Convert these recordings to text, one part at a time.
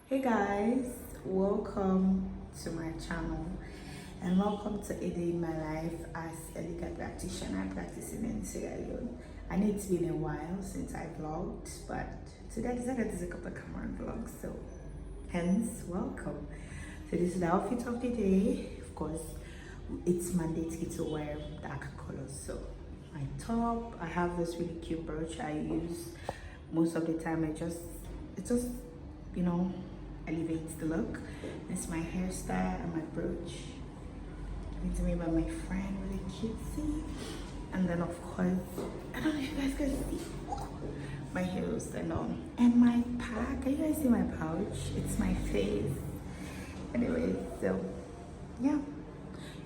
Hey guys, welcome to my channel and welcome to A Day in My Life as a legal practitioner practicing in Sierra Leone. I know it's been a while since I vlogged, but today I decided to take up a camera and vlog, so hence welcome. So this is the outfit of the day. Of course, it's mandatory to wear dark colors. So my top, I have this really cute brooch I use most of the time. It just you know elevates the look. It's my hairstyle and my brooch given to me by my friend, really cutesy. And then of course, I don't know if you guys can see my heels and my pack. Can you guys see my pouch? It's my face. Anyway, so yeah,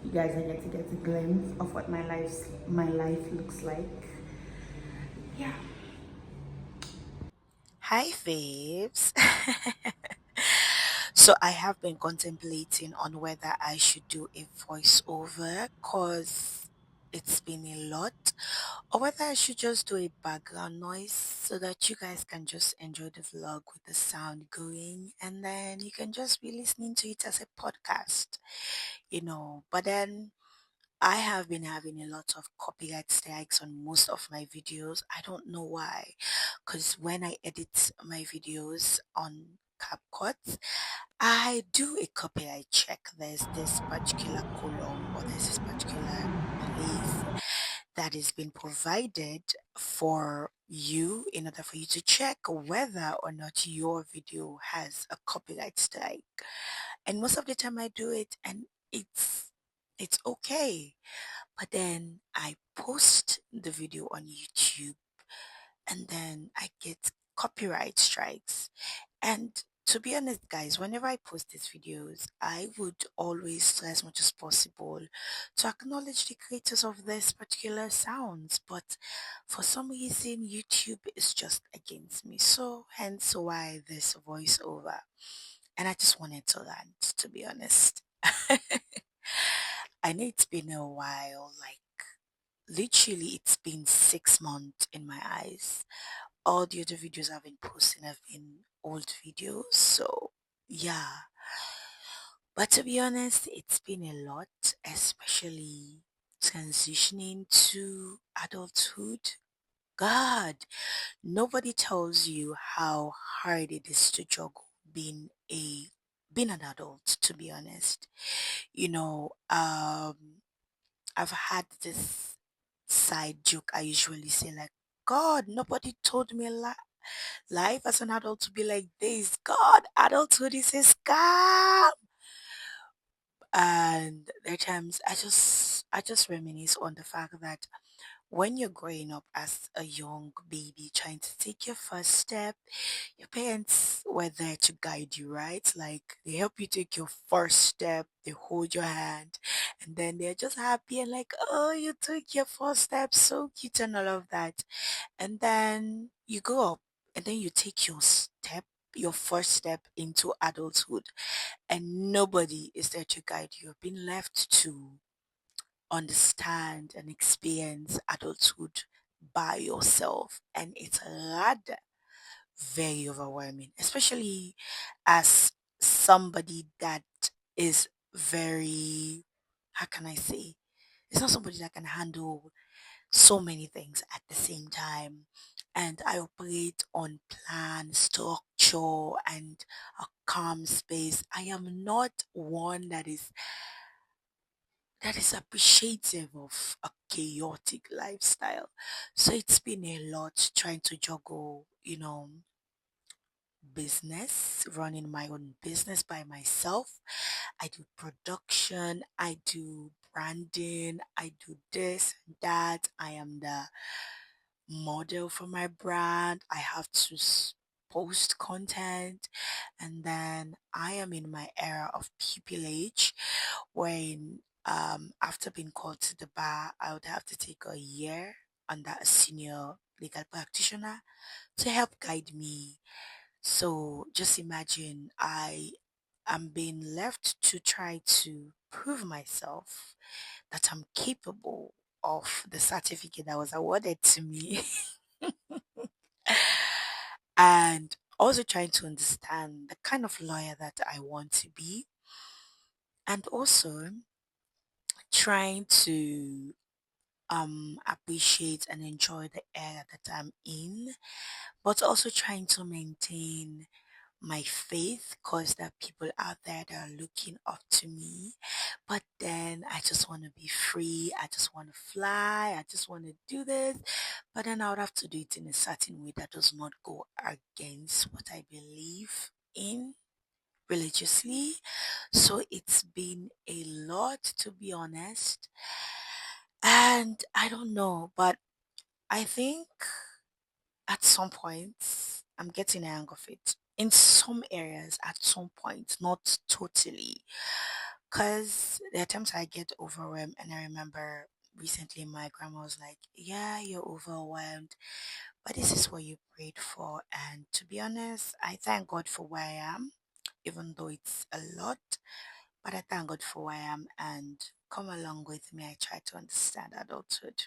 you guys are going to get a glimpse of what my life looks like. Yeah. Hi, babes. So I have been contemplating on whether I should do a voiceover because it's been a lot, or whether I should just do a background noise so that you guys can just enjoy the vlog with the sound going and then you can just be listening to it as a podcast. But then I have been having a lot of copyright strikes on most of my videos. I don't know why, because when I edit my videos on CapCut, I do a copyright check. There's this particular column or there's this particular place that is being provided for you in order for you to check whether or not your video has a copyright strike. And most of the time I do it and it's okay. But then I post the video on YouTube and then I get copyright strikes. And to be honest, guys, whenever I post these videos, I would always try as much as possible to acknowledge the creators of this particular sounds. But for some reason, YouTube is just against me. So hence why this voiceover. And I just wanted to rant, to be honest. I know it's been a while, like literally it's been 6 months in my eyes. All the other videos I've been posting have been old videos, so yeah. But to be honest, it's been a lot, especially transitioning to adulthood. God, nobody tells you how hard it is to juggle being an adult, to be honest. You know, I've had this side joke I usually say like, God, nobody told me life as an adult to be like this. God, adulthood is a scam. And there are times I just reminisce on the fact that when you're growing up as a young baby trying to take your first step, your parents were there to guide you, right? Like they help you take your first step, they hold your hand, and then they're just happy and like, oh, you took your first step, so cute and all of that. And then you grow up and then you take your first step into adulthood, and nobody is there to guide you. You've been left to understand and experience adulthood by yourself, and it's rather very overwhelming, especially as somebody that is very, how can I say, it's not somebody that can handle so many things at the same time. And I operate on plan, structure, and a calm space. I am not one that is appreciative of a chaotic lifestyle. So it's been a lot trying to juggle, business, running my own business by myself. I do production, I do branding, I do this and that. I am the model for my brand. I have to post content, and then I am in my era of pupillage when after being called to the bar, I would have to take a year under a senior legal practitioner to help guide me. So just imagine I am being left to try to prove myself that I'm capable of the certificate that was awarded to me. And also trying to understand the kind of lawyer that I want to be, and also trying to appreciate and enjoy the area that I'm in, but also trying to maintain my faith because there are people out there that are looking up to me. But then I just want to be free. I just want to fly. I just want to do this. But then I would have to do it in a certain way that does not go against what I believe in religiously. So it's been a lot, to be honest. And I don't know, but I think at some point I'm getting the hang of it. In some areas, at some point, not totally. Because there are times I get overwhelmed, and I remember recently my grandma was like, "Yeah, you're overwhelmed, but this is what you prayed for." And to be honest, I thank God for where I am, even though it's a lot, but I thank God for where I am and come along with me. I try to understand adulthood.